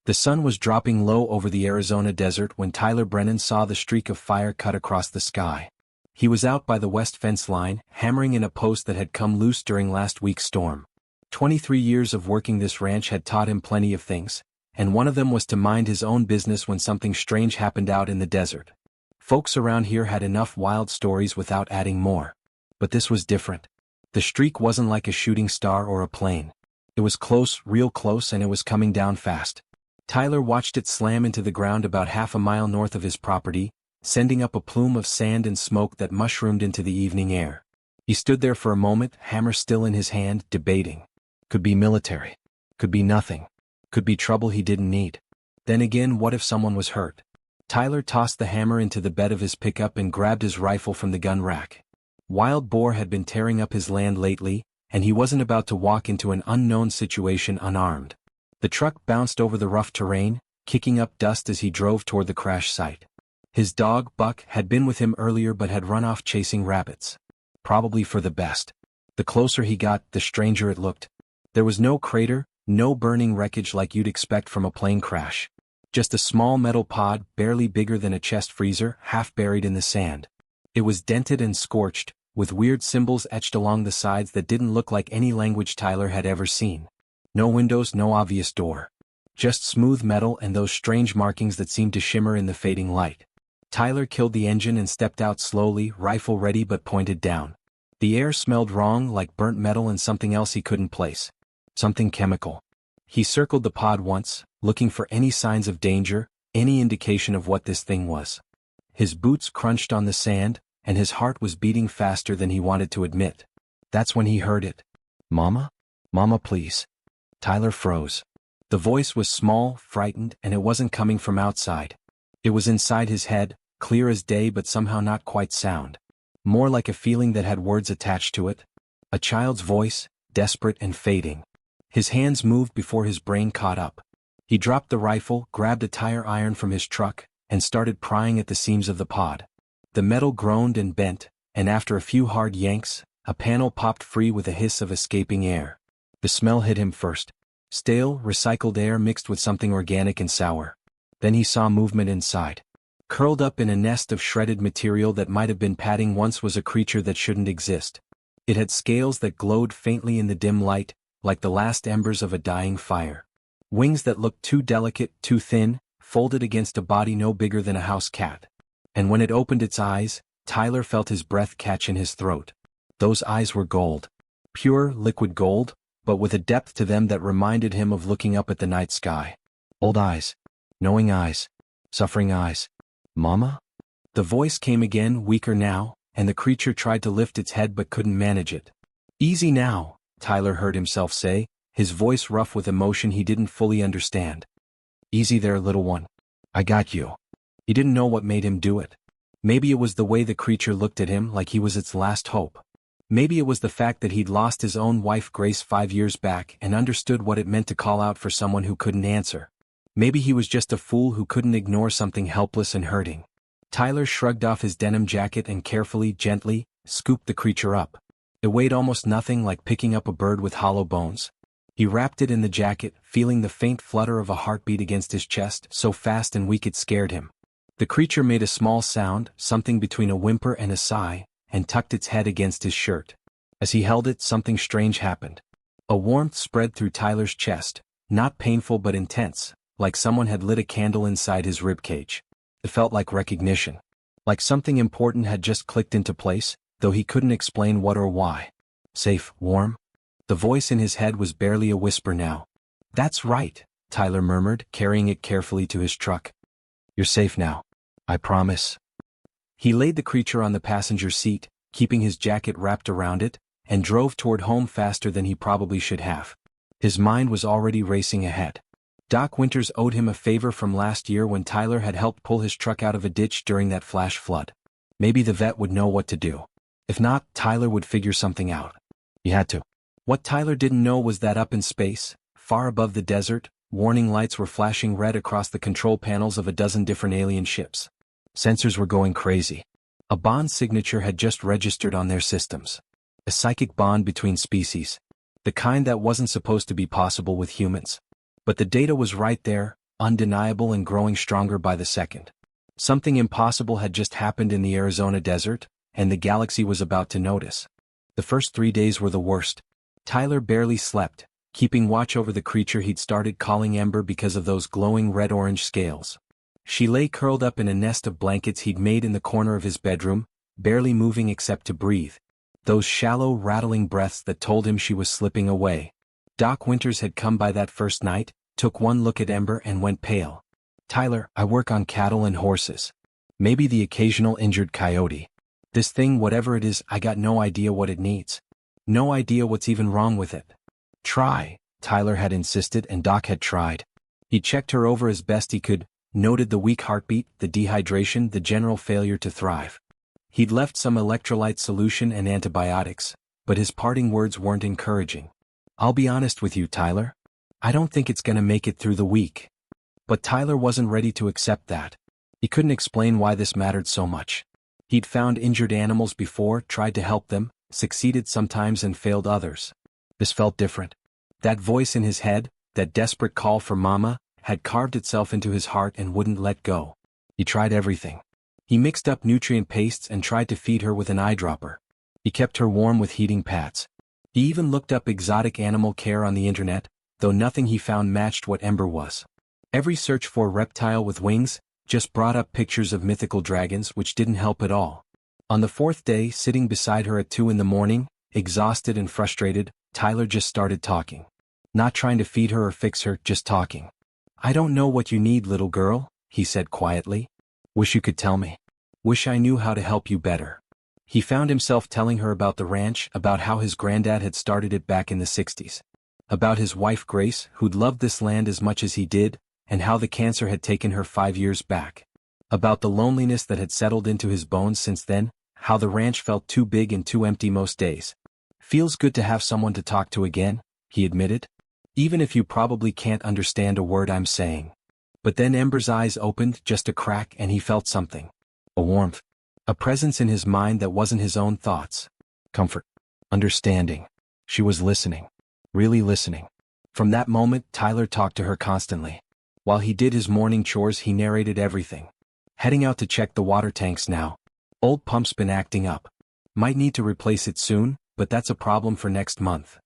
The sun was dropping low over the Arizona desert when Tyler Brennan saw the streak of fire cut across the sky. He was out by the west fence line, hammering in a post that had come loose during last week's storm. 23 years of working this ranch had taught him plenty of things, and one of them was to mind his own business when something strange happened out in the desert. Folks around here had enough wild stories without adding more. But this was different. The streak wasn't like a shooting star or a plane. It was close, real close, and it was coming down fast. Tyler watched it slam into the ground about half a mile north of his property, sending up a plume of sand and smoke that mushroomed into the evening air. He stood there for a moment, hammer still in his hand, debating. Could be military. Could be nothing. Could be trouble he didn't need. Then again, what if someone was hurt? Tyler tossed the hammer into the bed of his pickup and grabbed his rifle from the gun rack. Wild boar had been tearing up his land lately, and he wasn't about to walk into an unknown situation unarmed. The truck bounced over the rough terrain, kicking up dust as he drove toward the crash site. His dog, Buck, had been with him earlier but had run off chasing rabbits. Probably for the best. The closer he got, the stranger it looked. There was no crater, no burning wreckage like you'd expect from a plane crash. Just a small metal pod, barely bigger than a chest freezer, half buried in the sand. It was dented and scorched, with weird symbols etched along the sides that didn't look like any language Tyler had ever seen. No windows, no obvious door. Just smooth metal and those strange markings that seemed to shimmer in the fading light. Tyler killed the engine and stepped out slowly, rifle ready but pointed down. The air smelled wrong, like burnt metal and something else he couldn't place. Something chemical. He circled the pod once, looking for any signs of danger, any indication of what this thing was. His boots crunched on the sand, and his heart was beating faster than he wanted to admit. That's when he heard it. Mama? Mama, please. Tyler froze. The voice was small, frightened, and it wasn't coming from outside. It was inside his head, clear as day but somehow not quite sound. More like a feeling that had words attached to it. A child's voice, desperate and fading. His hands moved before his brain caught up. He dropped the rifle, grabbed a tire iron from his truck, and started prying at the seams of the pod. The metal groaned and bent, and after a few hard yanks, a panel popped free with a hiss of escaping air. The smell hit him first. Stale, recycled air mixed with something organic and sour. Then he saw movement inside. Curled up in a nest of shredded material that might have been padding once was a creature that shouldn't exist. It had scales that glowed faintly in the dim light, like the last embers of a dying fire. Wings that looked too delicate, too thin, folded against a body no bigger than a house cat. And when it opened its eyes, Tyler felt his breath catch in his throat. Those eyes were gold. Pure, liquid gold, but with a depth to them that reminded him of looking up at the night sky. Old eyes. Knowing eyes. Suffering eyes. Mama? The voice came again, weaker now, and the creature tried to lift its head but couldn't manage it. Easy now, Tyler heard himself say, his voice rough with emotion he didn't fully understand. Easy there, little one. I got you. He didn't know what made him do it. Maybe it was the way the creature looked at him like he was its last hope. Maybe it was the fact that he'd lost his own wife Grace 5 years back and understood what it meant to call out for someone who couldn't answer. Maybe he was just a fool who couldn't ignore something helpless and hurting. Tyler shrugged off his denim jacket and carefully, gently, scooped the creature up. It weighed almost nothing, like picking up a bird with hollow bones. He wrapped it in the jacket, feeling the faint flutter of a heartbeat against his chest, so fast and weak it scared him. The creature made a small sound, something between a whimper and a sigh, and tucked its head against his shirt. As he held it, something strange happened. A warmth spread through Tyler's chest, not painful but intense, like someone had lit a candle inside his ribcage. It felt like recognition. Like something important had just clicked into place, though he couldn't explain what or why. Safe, warm? The voice in his head was barely a whisper now. That's right, Tyler murmured, carrying it carefully to his truck. You're safe now. I promise. He laid the creature on the passenger seat, keeping his jacket wrapped around it, and drove toward home faster than he probably should have. His mind was already racing ahead. Doc Winters owed him a favor from last year when Tyler had helped pull his truck out of a ditch during that flash flood. Maybe the vet would know what to do. If not, Tyler would figure something out. He had to. What Tyler didn't know was that up in space, far above the desert, warning lights were flashing red across the control panels of a dozen different alien ships. Sensors were going crazy. A bond signature had just registered on their systems. A psychic bond between species. The kind that wasn't supposed to be possible with humans. But the data was right there, undeniable and growing stronger by the second. Something impossible had just happened in the Arizona desert, and the galaxy was about to notice. The first 3 days were the worst. Tyler barely slept, keeping watch over the creature he'd started calling Ember because of those glowing red-orange scales. She lay curled up in a nest of blankets he'd made in the corner of his bedroom, barely moving except to breathe. Those shallow, rattling breaths that told him she was slipping away. Doc Winters had come by that first night, took one look at Ember and went pale. "Tyler, I work on cattle and horses. Maybe the occasional injured coyote. This thing, whatever it is, I got no idea what it needs. No idea what's even wrong with it." "Try," Tyler had insisted, and Doc had tried. He checked her over as best he could, noted the weak heartbeat, the dehydration, the general failure to thrive. He'd left some electrolyte solution and antibiotics, but his parting words weren't encouraging. "I'll be honest with you, Tyler. I don't think it's gonna make it through the week." But Tyler wasn't ready to accept that. He couldn't explain why this mattered so much. He'd found injured animals before, tried to help them, succeeded sometimes and failed others. This felt different. That voice in his head, that desperate call for mama, had carved itself into his heart and wouldn't let go. He tried everything. He mixed up nutrient pastes and tried to feed her with an eyedropper. He kept her warm with heating pads. He even looked up exotic animal care on the internet, though nothing he found matched what Ember was. Every search for reptile with wings just brought up pictures of mythical dragons, which didn't help at all. On the fourth day, sitting beside her at 2 a.m, exhausted and frustrated, Tyler just started talking. Not trying to feed her or fix her, just talking. "I don't know what you need, little girl," he said quietly. "Wish you could tell me. Wish I knew how to help you better." He found himself telling her about the ranch, about how his granddad had started it back in the 60s. About his wife Grace, who'd loved this land as much as he did, and how the cancer had taken her 5 years back. About the loneliness that had settled into his bones since then, how the ranch felt too big and too empty most days. "Feels good to have someone to talk to again," he admitted. "Even if you probably can't understand a word I'm saying." But then Ember's eyes opened just a crack and he felt something. A warmth. A presence in his mind that wasn't his own thoughts. Comfort. Understanding. She was listening. Really listening. From that moment, Tyler talked to her constantly. While he did his morning chores, he narrated everything. "Heading out to check the water tanks now. Old pump's been acting up. Might need to replace it soon, but that's a problem for next month."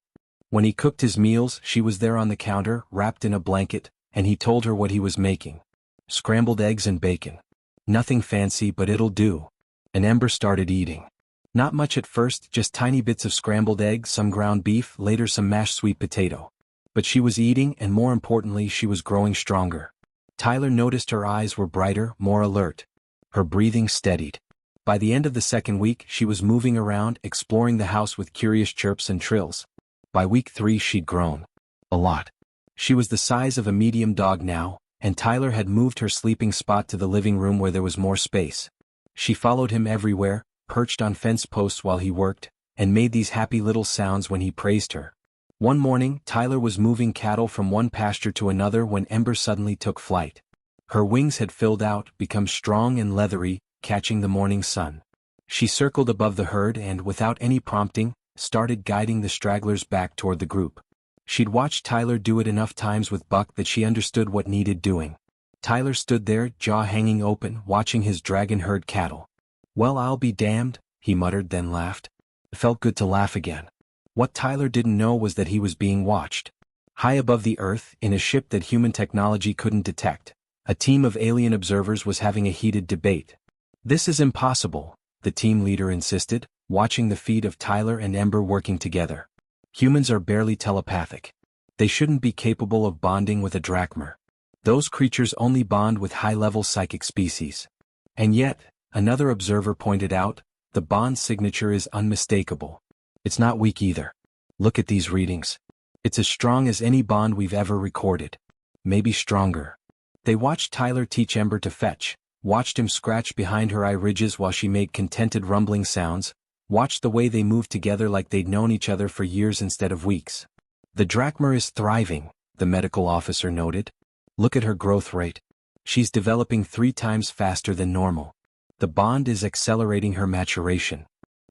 When he cooked his meals, she was there on the counter, wrapped in a blanket, and he told her what he was making. Scrambled eggs and bacon. Nothing fancy, but it'll do. And Ember started eating. Not much at first, just tiny bits of scrambled egg, some ground beef, later some mashed sweet potato. But she was eating, and more importantly, she was growing stronger. Tyler noticed her eyes were brighter, more alert. Her breathing steadied. By the end of the second week, she was moving around, exploring the house with curious chirps and trills. By week 3, she'd grown. A lot. She was the size of a medium dog now, and Tyler had moved her sleeping spot to the living room where there was more space. She followed him everywhere, perched on fence posts while he worked, and made these happy little sounds when he praised her. One morning, Tyler was moving cattle from one pasture to another when Ember suddenly took flight. Her wings had filled out, become strong and leathery, catching the morning sun. She circled above the herd and, without any prompting, started guiding the stragglers back toward the group. She'd watched Tyler do it enough times with Buck that she understood what needed doing. Tyler stood there, jaw hanging open, watching his dragon herd cattle. "Well, I'll be damned," he muttered, then laughed. It felt good to laugh again. What Tyler didn't know was that he was being watched. High above the earth, in a ship that human technology couldn't detect, a team of alien observers was having a heated debate. "This is impossible," the team leader insisted, watching the feed of Tyler and Ember working together. "Humans are barely telepathic. They shouldn't be capable of bonding with a drachmer. Those creatures only bond with high-level psychic species." And yet, another observer pointed out, the bond signature is unmistakable. It's not weak either. Look at these readings. It's as strong as any bond we've ever recorded. Maybe stronger. They watched Tyler teach Ember to fetch, watched him scratch behind her eye ridges while she made contented rumbling sounds, watched the way they moved together like they'd known each other for years instead of weeks. "The drachmer is thriving," the medical officer noted. "Look at her growth rate. She's developing 3 times faster than normal. The bond is accelerating her maturation.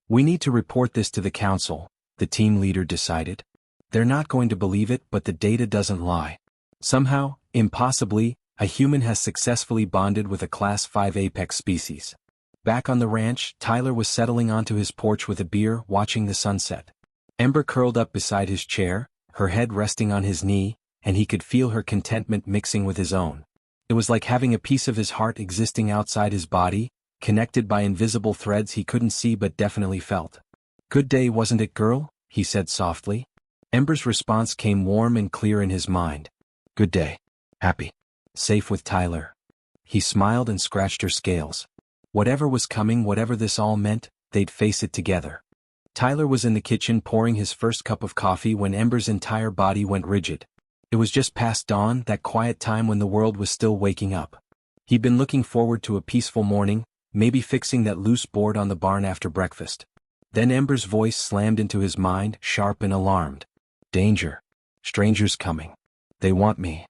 We need to report this to the council," the team leader decided. "They're not going to believe it, but the data doesn't lie." Somehow, impossibly, A human has successfully bonded with a Class 5 apex species. Back on the ranch, Tyler was settling onto his porch with a beer, watching the sunset. Ember curled up beside his chair, her head resting on his knee, and he could feel her contentment mixing with his own. It was like having a piece of his heart existing outside his body, connected by invisible threads he couldn't see but definitely felt. "Good day, wasn't it, girl?" he said softly. Ember's response came warm and clear in his mind. "Good day. Happy. Safe with Tyler." He smiled and scratched her scales. Whatever was coming, whatever this all meant, they'd face it together. Tyler was in the kitchen pouring his first cup of coffee when Ember's entire body went rigid. It was just past dawn, that quiet time when the world was still waking up. He'd been looking forward to a peaceful morning, maybe fixing that loose board on the barn after breakfast. Then Ember's voice slammed into his mind, sharp and alarmed. "Danger. Strangers coming. They want me."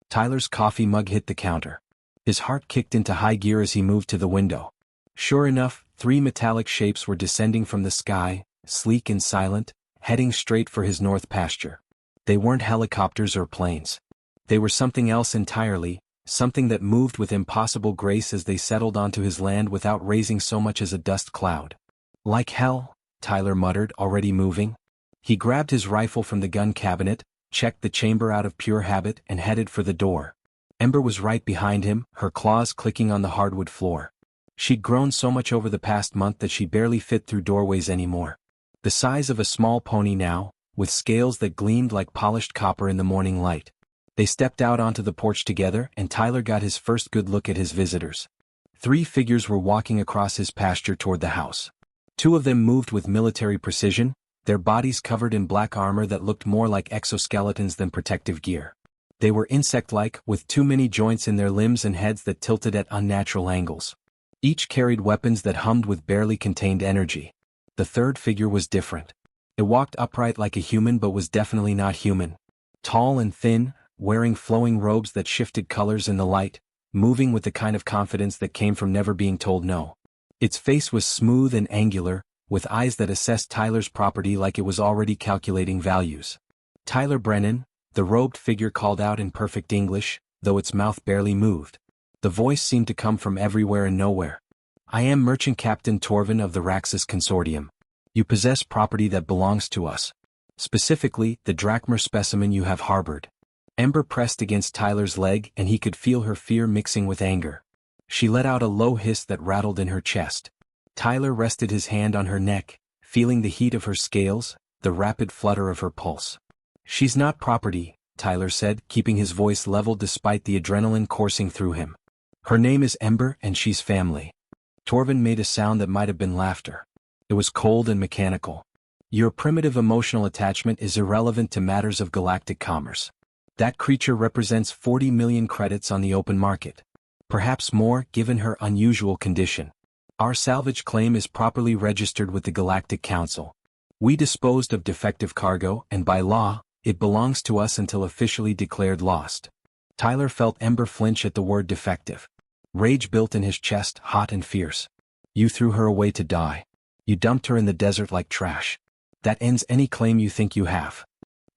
Tyler's coffee mug hit the counter. His heart kicked into high gear as he moved to the window. Sure enough, 3 metallic shapes were descending from the sky, sleek and silent, heading straight for his north pasture. They weren't helicopters or planes. They were something else entirely, something that moved with impossible grace as they settled onto his land without raising so much as a dust cloud. "Like hell," Tyler muttered, already moving. He grabbed his rifle from the gun cabinet, checked the chamber out of pure habit, and headed for the door. Ember was right behind him, her claws clicking on the hardwood floor. She'd grown so much over the past month that she barely fit through doorways anymore. The size of a small pony now, with scales that gleamed like polished copper in the morning light. They stepped out onto the porch together, and Tyler got his first good look at his visitors. 3 figures were walking across his pasture toward the house. 2 of them moved with military precision, their bodies covered in black armor that looked more like exoskeletons than protective gear. They were insect-like, with too many joints in their limbs and heads that tilted at unnatural angles. Each carried weapons that hummed with barely contained energy. The third figure was different. It walked upright like a human but was definitely not human. Tall and thin, wearing flowing robes that shifted colors in the light, moving with the kind of confidence that came from never being told no. Its face was smooth and angular, with eyes that assessed Tyler's property like it was already calculating values. "Tyler Brennan," the robed figure called out in perfect English, though its mouth barely moved. The voice seemed to come from everywhere and nowhere. "I am Merchant Captain Torvin of the Raxus Consortium. You possess property that belongs to us. Specifically, the drachmer specimen you have harbored." Ember pressed against Tyler's leg and he could feel her fear mixing with anger. She let out a low hiss that rattled in her chest. Tyler rested his hand on her neck, feeling the heat of her scales, the rapid flutter of her pulse. "She's not property," Tyler said, keeping his voice level despite the adrenaline coursing through him. "Her name is Ember and she's family." Torvin made a sound that might have been laughter. It was cold and mechanical. "Your primitive emotional attachment is irrelevant to matters of galactic commerce. That creature represents 40 million credits on the open market. Perhaps more, given her unusual condition. Our salvage claim is properly registered with the Galactic Council. We disposed of defective cargo, and by law, it belongs to us until officially declared lost." Tyler felt Ember flinch at the word defective. Rage built in his chest, hot and fierce. "You threw her away to die. You dumped her in the desert like trash. That ends any claim you think you have.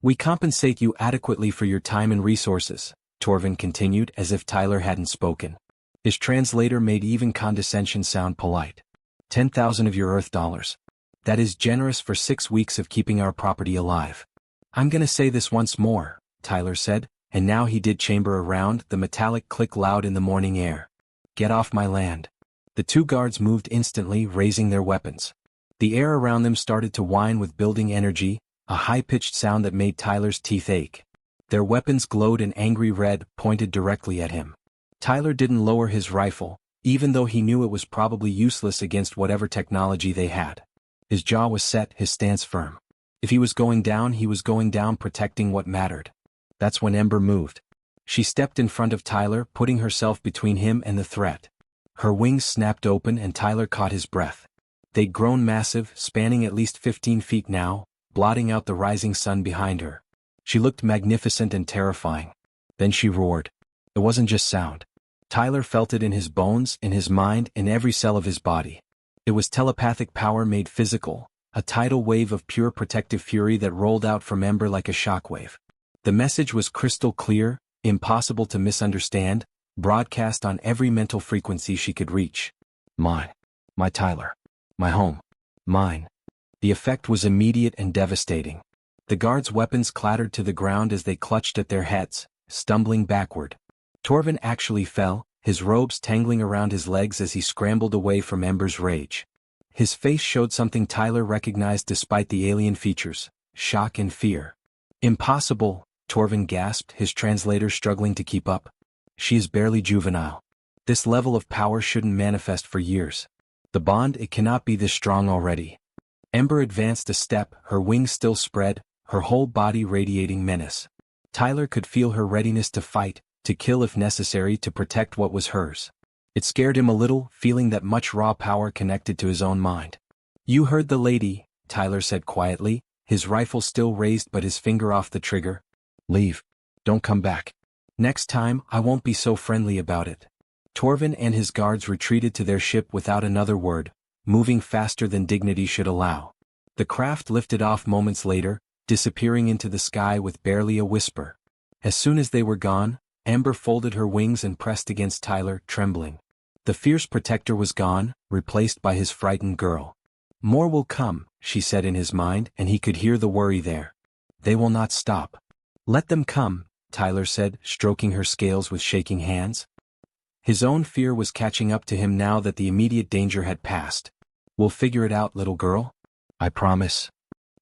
We compensate you adequately for your time and resources," Torvin continued as if Tyler hadn't spoken. His translator made even condescension sound polite. 10,000 of your Earth dollars. That is generous for 6 weeks of keeping our property alive." "I'm gonna say this once more," Tyler said, and now he did chamber around, the metallic click loud in the morning air. "Get off my land." The 2 guards moved instantly, raising their weapons. The air around them started to whine with building energy, a high-pitched sound that made Tyler's teeth ache. Their weapons glowed an angry red, pointed directly at him. Tyler didn't lower his rifle, even though he knew it was probably useless against whatever technology they had. His jaw was set, his stance firm. If he was going down protecting what mattered. That's when Ember moved. She stepped in front of Tyler, putting herself between him and the threat. Her wings snapped open and Tyler caught his breath. They'd grown massive, spanning at least 15 feet now, blotting out the rising sun behind her. She looked magnificent and terrifying. Then she roared. It wasn't just sound. Tyler felt it in his bones, in his mind, in every cell of his body. It was telepathic power made physical, a tidal wave of pure protective fury that rolled out from Ember like a shockwave. The message was crystal clear, impossible to misunderstand. broadcast on every mental frequency she could reach. Mine. My Tyler. My home. Mine. The effect was immediate and devastating. The guards' weapons clattered to the ground as they clutched at their heads, stumbling backward. Torvin actually fell, his robes tangling around his legs as he scrambled away from Ember's rage. His face showed something Tyler recognized despite the alien features: shock and fear. Impossible, Torvin gasped, his translator struggling to keep up. She is barely juvenile. This level of power shouldn't manifest for years. The bond, it cannot be this strong already. Ember advanced a step, her wings still spread, her whole body radiating menace. Tyler could feel her readiness to fight, to kill if necessary, to protect what was hers. It scared him a little, feeling that much raw power connected to his own mind. "You heard the lady," Tyler said quietly, his rifle still raised but his finger off the trigger. "Leave. Don't come back. Next time, I won't be so friendly about it." Torvin and his guards retreated to their ship without another word, moving faster than dignity should allow. The craft lifted off moments later, disappearing into the sky with barely a whisper. As soon as they were gone, Ember folded her wings and pressed against Tyler, trembling. The fierce protector was gone, replaced by his frightened girl. "More will come," she said in his mind, and he could hear the worry there. "They will not stop." "Let them come," Tyler said, stroking her scales with shaking hands. His own fear was catching up to him now that the immediate danger had passed. "We'll figure it out, little girl. I promise."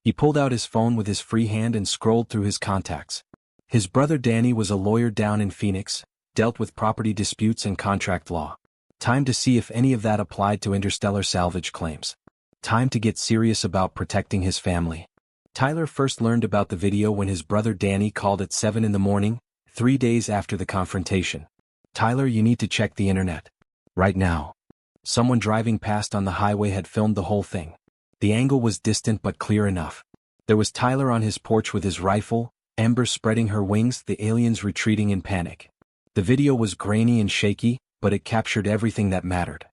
He pulled out his phone with his free hand and scrolled through his contacts. His brother Danny was a lawyer down in Phoenix, dealt with property disputes and contract law. Time to see if any of that applied to interstellar salvage claims. Time to get serious about protecting his family. Tyler first learned about the video when his brother Danny called at 7 in the morning, 3 days after the confrontation. "Tyler, you need to check the internet. Right now." Someone driving past on the highway had filmed the whole thing. The angle was distant but clear enough. There was Tyler on his porch with his rifle, Ember spreading her wings, the aliens retreating in panic. The video was grainy and shaky, but it captured everything that mattered.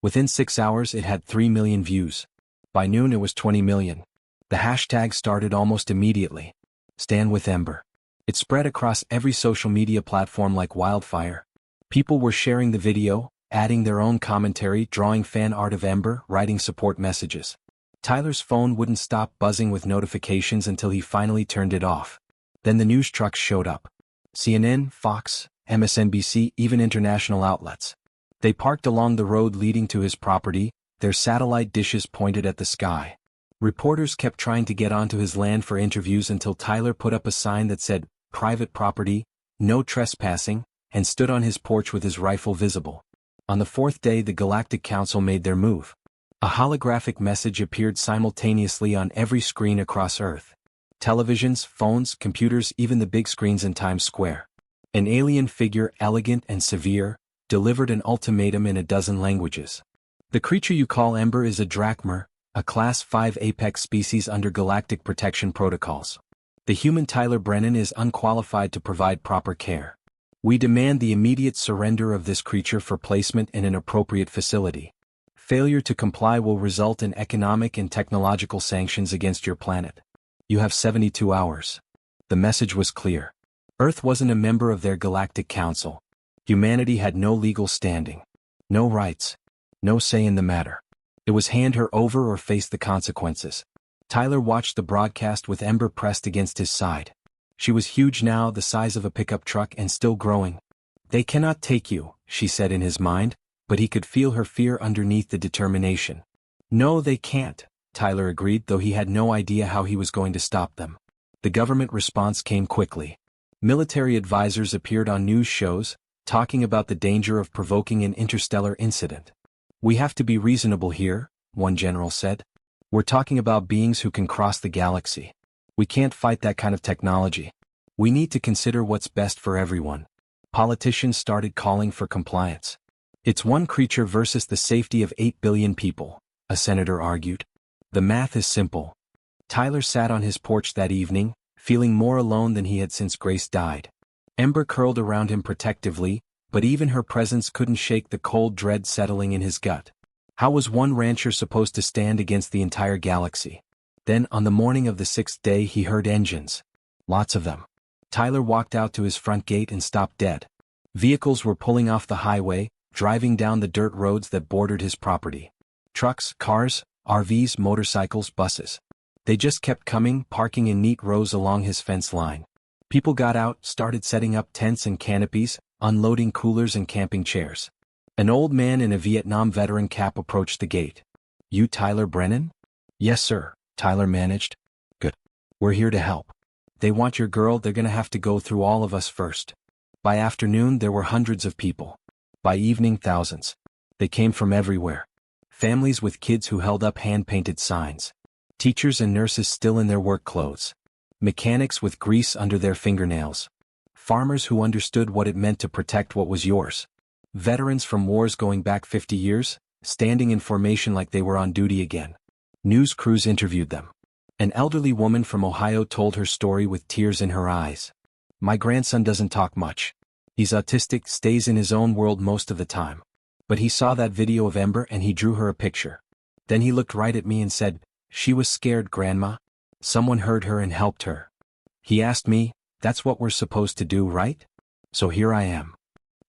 Within 6 hours it had 3 million views. By noon it was 20 million. The hashtag started almost immediately. "Stand with Ember." It spread across every social media platform like wildfire. People were sharing the video, adding their own commentary, drawing fan art of Ember, writing support messages. Tyler's phone wouldn't stop buzzing with notifications until he finally turned it off. Then the news trucks showed up. CNN, Fox, MSNBC, even international outlets. They parked along the road leading to his property, their satellite dishes pointed at the sky. Reporters kept trying to get onto his land for interviews until Tyler put up a sign that said, "Private property, no trespassing," and stood on his porch with his rifle visible. On the 4th day the Galactic Council made their move. A holographic message appeared simultaneously on every screen across Earth. Televisions, phones, computers, even the big screens in Times Square. An alien figure, elegant and severe, delivered an ultimatum in a dozen languages. "The creature you call Ember is a drachmer, a Class 5 apex species under galactic protection protocols. The human Tyler Brennan is unqualified to provide proper care. We demand the immediate surrender of this creature for placement in an appropriate facility. Failure to comply will result in economic and technological sanctions against your planet. You have 72 hours. The message was clear. Earth wasn't a member of their Galactic Council. Humanity had no legal standing. No rights. No say in the matter. It was hand her over or face the consequences. Tyler watched the broadcast with Ember pressed against his side. She was huge now, the size of a pickup truck, and still growing. "They cannot take you," she said in his mind, but he could feel her fear underneath the determination. "No, they can't," Tyler agreed, though he had no idea how he was going to stop them. The government response came quickly. Military advisors appeared on news shows, talking about the danger of provoking an interstellar incident. "We have to be reasonable here," one general said. "We're talking about beings who can cross the galaxy. We can't fight that kind of technology. We need to consider what's best for everyone." Politicians started calling for compliance. "It's one creature versus the safety of 8 billion people," a senator argued. "The math is simple." Tyler sat on his porch that evening, feeling more alone than he had since Grace died. Ember curled around him protectively, but even her presence couldn't shake the cold dread settling in his gut. How was one rancher supposed to stand against the entire galaxy? Then, on the morning of the 6th day, he heard engines. Lots of them. Tyler walked out to his front gate and stopped dead. Vehicles were pulling off the highway, driving down the dirt roads that bordered his property. Trucks, cars, RVs, motorcycles, buses. They just kept coming, parking in neat rows along his fence line. People got out, started setting up tents and canopies, unloading coolers and camping chairs. An old man in a Vietnam veteran cap approached the gate. "You Tyler Brennan?" "Yes, sir," Tyler managed. "Good. We're here to help. They want your girl, they're gonna have to go through all of us first." By afternoon there were hundreds of people. By evening thousands. They came from everywhere. Families with kids who held up hand-painted signs. Teachers and nurses still in their work clothes. Mechanics with grease under their fingernails. Farmers who understood what it meant to protect what was yours. Veterans from wars going back 50 years, standing in formation like they were on duty again. News crews interviewed them. An elderly woman from Ohio told her story with tears in her eyes. "My grandson doesn't talk much. He's autistic, stays in his own world most of the time. But he saw that video of Ember and he drew her a picture. Then he looked right at me and said, 'She was scared, Grandma. Someone heard her and helped her.' He asked me, 'That's what we're supposed to do, right?' So here I am."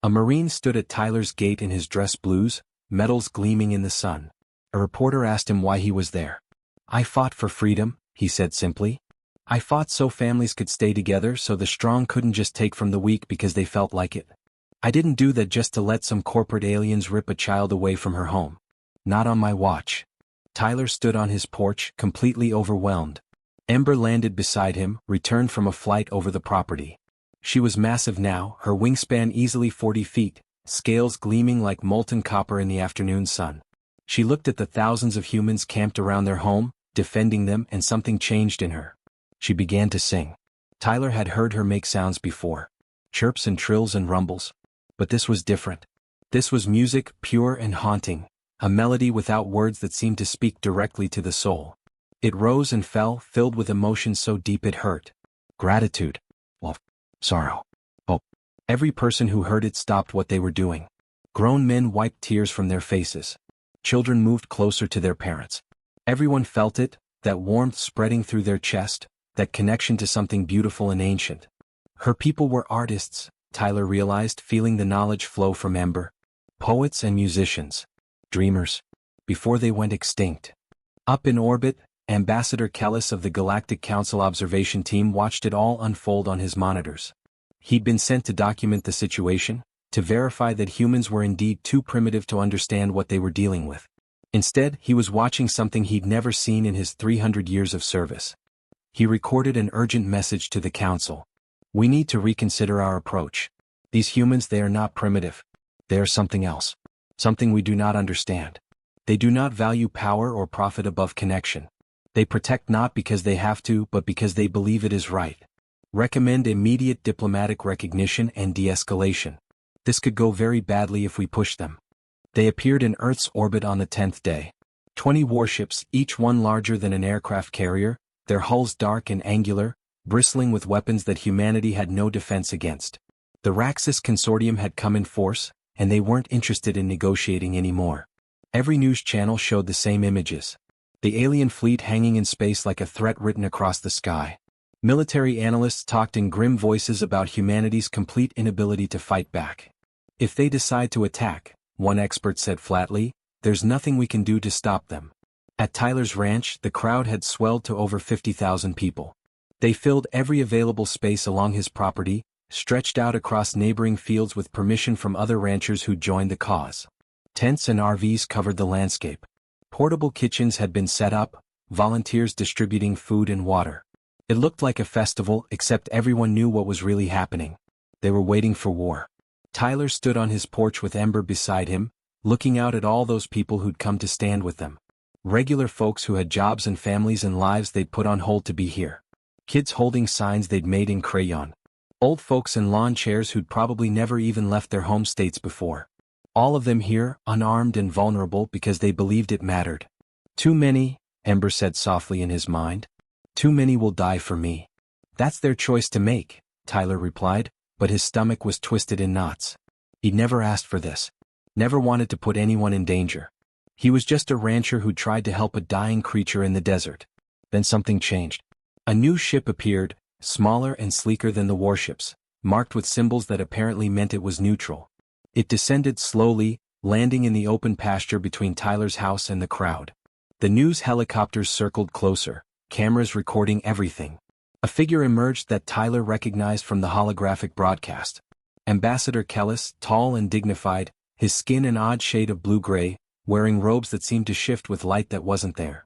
A Marine stood at Tyler's gate in his dress blues, medals gleaming in the sun. A reporter asked him why he was there. "I fought for freedom," he said simply. "I fought so families could stay together, so the strong couldn't just take from the weak because they felt like it. I didn't do that just to let some corporate aliens rip a child away from her home. Not on my watch." Tyler stood on his porch, completely overwhelmed. Ember landed beside him, returned from a flight over the property. She was massive now, her wingspan easily 40 feet, scales gleaming like molten copper in the afternoon sun. She looked at the thousands of humans camped around their home, defending them, and something changed in her. She began to sing. Tyler had heard her make sounds before. Chirps and trills and rumbles. But this was different. This was music, pure and haunting, a melody without words that seemed to speak directly to the soul. It rose and fell, filled with emotion so deep it hurt. Gratitude. Love. Sorrow. Hope. Every person who heard it stopped what they were doing. Grown men wiped tears from their faces. Children moved closer to their parents. Everyone felt it, that warmth spreading through their chest, that connection to something beautiful and ancient. Her people were artists, Tyler realized, feeling the knowledge flow from Ember. Poets and musicians. Dreamers. Before they went extinct. Up in orbit, Ambassador Kellis of the Galactic Council observation team watched it all unfold on his monitors. He'd been sent to document the situation, to verify that humans were indeed too primitive to understand what they were dealing with. Instead, he was watching something he'd never seen in his 300 years of service. He recorded an urgent message to the Council. "We need to reconsider our approach. These humans, they are not primitive. They are something else. Something we do not understand. They do not value power or profit above connection. They protect not because they have to, but because they believe it is right. Recommend immediate diplomatic recognition and de-escalation. This could go very badly if we push them." They appeared in Earth's orbit on the 10th day. 20 warships, each one larger than an aircraft carrier, their hulls dark and angular, bristling with weapons that humanity had no defense against. The Raxus Consortium had come in force, and they weren't interested in negotiating anymore. Every news channel showed the same images. The alien fleet hanging in space like a threat written across the sky. Military analysts talked in grim voices about humanity's complete inability to fight back. "If they decide to attack," one expert said flatly, "there's nothing we can do to stop them." At Tyler's ranch, the crowd had swelled to over 50,000 people. They filled every available space along his property, stretched out across neighboring fields with permission from other ranchers who joined the cause. Tents and RVs covered the landscape. Portable kitchens had been set up, volunteers distributing food and water. It looked like a festival, except everyone knew what was really happening. They were waiting for war. Tyler stood on his porch with Ember beside him, looking out at all those people who'd come to stand with them. Regular folks who had jobs and families and lives they'd put on hold to be here. Kids holding signs they'd made in crayon. Old folks in lawn chairs who'd probably never even left their home states before. All of them here, unarmed and vulnerable because they believed it mattered. "Too many," Ember said softly in his mind. "Too many will die for me." "That's their choice to make," Tyler replied, but his stomach was twisted in knots. He'd never asked for this. Never wanted to put anyone in danger. He was just a rancher who tried to help a dying creature in the desert. Then something changed. A new ship appeared, smaller and sleeker than the warships, marked with symbols that apparently meant it was neutral. It descended slowly, landing in the open pasture between Tyler's house and the crowd. The news helicopters circled closer, cameras recording everything. A figure emerged that Tyler recognized from the holographic broadcast. Ambassador Kellis, tall and dignified, his skin an odd shade of blue-gray, wearing robes that seemed to shift with light that wasn't there.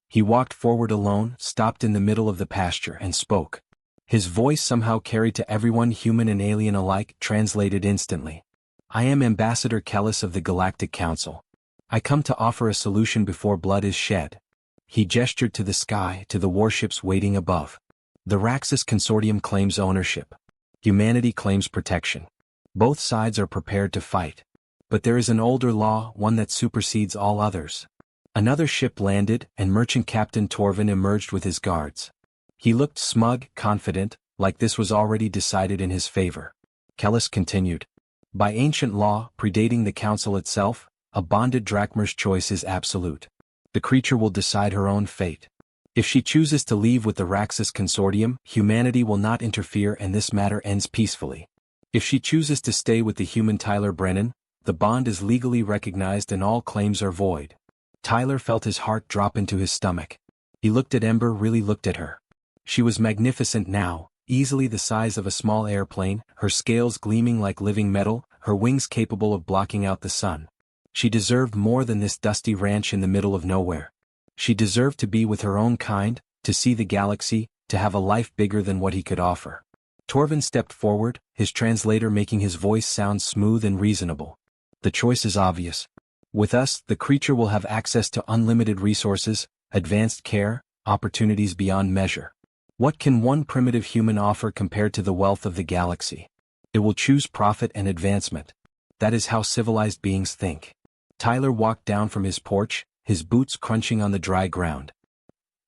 He walked forward alone, stopped in the middle of the pasture and spoke. His voice somehow carried to everyone, human and alien alike, translated instantly. I am Ambassador Kellis of the Galactic Council. I come to offer a solution before blood is shed. He gestured to the sky, to the warships waiting above. The Raxus Consortium claims ownership. Humanity claims protection. Both sides are prepared to fight. But there is an older law, one that supersedes all others. Another ship landed, and Merchant Captain Torvin emerged with his guards. He looked smug, confident, like this was already decided in his favor. Kellis continued. By ancient law, predating the council itself, a bonded drachma's choice is absolute. The creature will decide her own fate. If she chooses to leave with the Raxus Consortium, humanity will not interfere and this matter ends peacefully. If she chooses to stay with the human Tyler Brennan, the bond is legally recognized and all claims are void. Tyler felt his heart drop into his stomach. He looked at Ember, really looked at her. She was magnificent now, easily the size of a small airplane, her scales gleaming like living metal, her wings capable of blocking out the sun. She deserved more than this dusty ranch in the middle of nowhere. She deserved to be with her own kind, to see the galaxy, to have a life bigger than what he could offer. Torvin stepped forward, his translator making his voice sound smooth and reasonable. The choice is obvious. With us, the creature will have access to unlimited resources, advanced care, opportunities beyond measure. What can one primitive human offer compared to the wealth of the galaxy? It will choose profit and advancement. That is how civilized beings think. Tyler walked down from his porch, his boots crunching on the dry ground.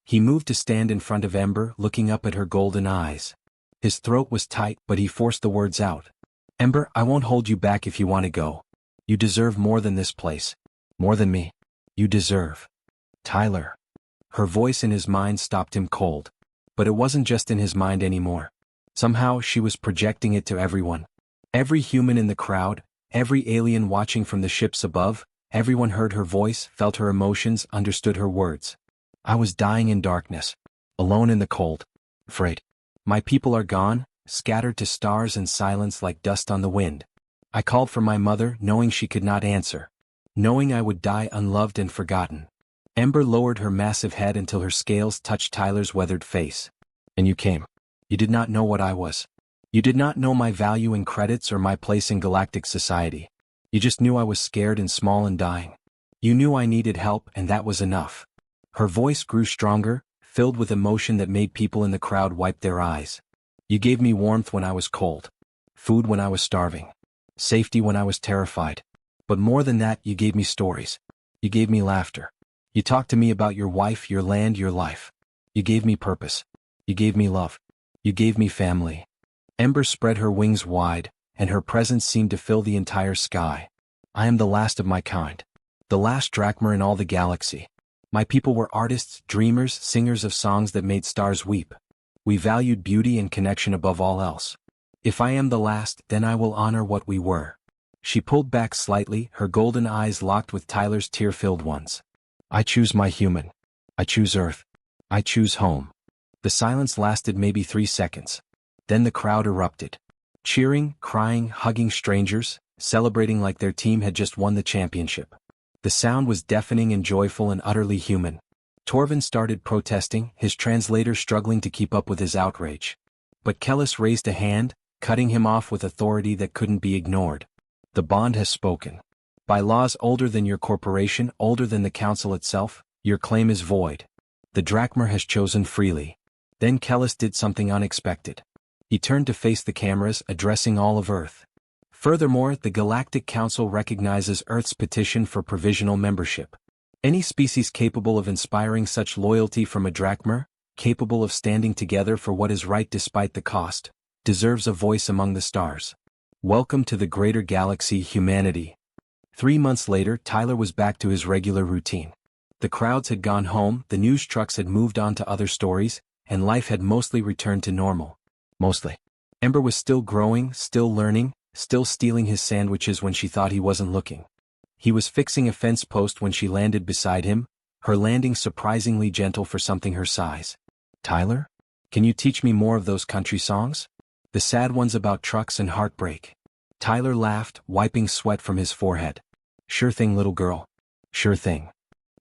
He moved to stand in front of Ember, looking up at her golden eyes. His throat was tight, but he forced the words out. Ember, I won't hold you back if you want to go. You deserve more than this place. More than me. You deserve. Tyler. Her voice in his mind stopped him cold. But it wasn't just in his mind anymore. Somehow she was projecting it to everyone. Every human in the crowd, every alien watching from the ships above, everyone heard her voice, felt her emotions, understood her words. I was dying in darkness. Alone in the cold. Afraid. My people are gone, scattered to stars and silence like dust on the wind. I called for my mother, knowing she could not answer. Knowing I would die unloved and forgotten. Ember lowered her massive head until her scales touched Tyler's weathered face. And you came. You did not know what I was. You did not know my value in credits or my place in galactic society. You just knew I was scared and small and dying. You knew I needed help and that was enough. Her voice grew stronger, filled with emotion that made people in the crowd wipe their eyes. You gave me warmth when I was cold. Food when I was starving. Safety when I was terrified. But more than that, you gave me stories. You gave me laughter. You talked to me about your wife, your land, your life. You gave me purpose. You gave me love. You gave me family. Ember spread her wings wide, and her presence seemed to fill the entire sky. I am the last of my kind. The last drachma in all the galaxy. My people were artists, dreamers, singers of songs that made stars weep. We valued beauty and connection above all else. If I am the last, then I will honor what we were. She pulled back slightly, her golden eyes locked with Tyler's tear-filled ones. I choose my human. I choose Earth. I choose home. The silence lasted maybe 3 seconds. Then the crowd erupted. Cheering, crying, hugging strangers, celebrating like their team had just won the championship. The sound was deafening and joyful and utterly human. Torvin started protesting, his translator struggling to keep up with his outrage. But Kellis raised a hand, cutting him off with authority that couldn't be ignored. The bond has spoken. By laws older than your corporation, older than the council itself, your claim is void. The drachma has chosen freely. Then Kellis did something unexpected. He turned to face the cameras, addressing all of Earth. Furthermore, the Galactic Council recognizes Earth's petition for provisional membership. Any species capable of inspiring such loyalty from a drachma, capable of standing together for what is right despite the cost, deserves a voice among the stars. Welcome to the greater galaxy, humanity. 3 months later, Tyler was back to his regular routine. The crowds had gone home, the news trucks had moved on to other stories, and life had mostly returned to normal. Mostly. Ember was still growing, still learning, still stealing his sandwiches when she thought he wasn't looking. He was fixing a fence post when she landed beside him, her landing surprisingly gentle for something her size. Tyler? Can you teach me more of those country songs? The sad ones about trucks and heartbreak. Tyler laughed, wiping sweat from his forehead. Sure thing, little girl. Sure thing.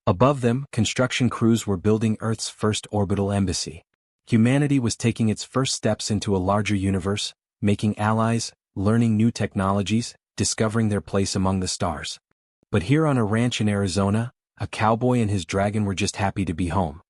Above them, construction crews were building Earth's first orbital embassy. Humanity was taking its first steps into a larger universe, making allies, learning new technologies, discovering their place among the stars. But here on a ranch in Arizona, a cowboy and his dragon were just happy to be home.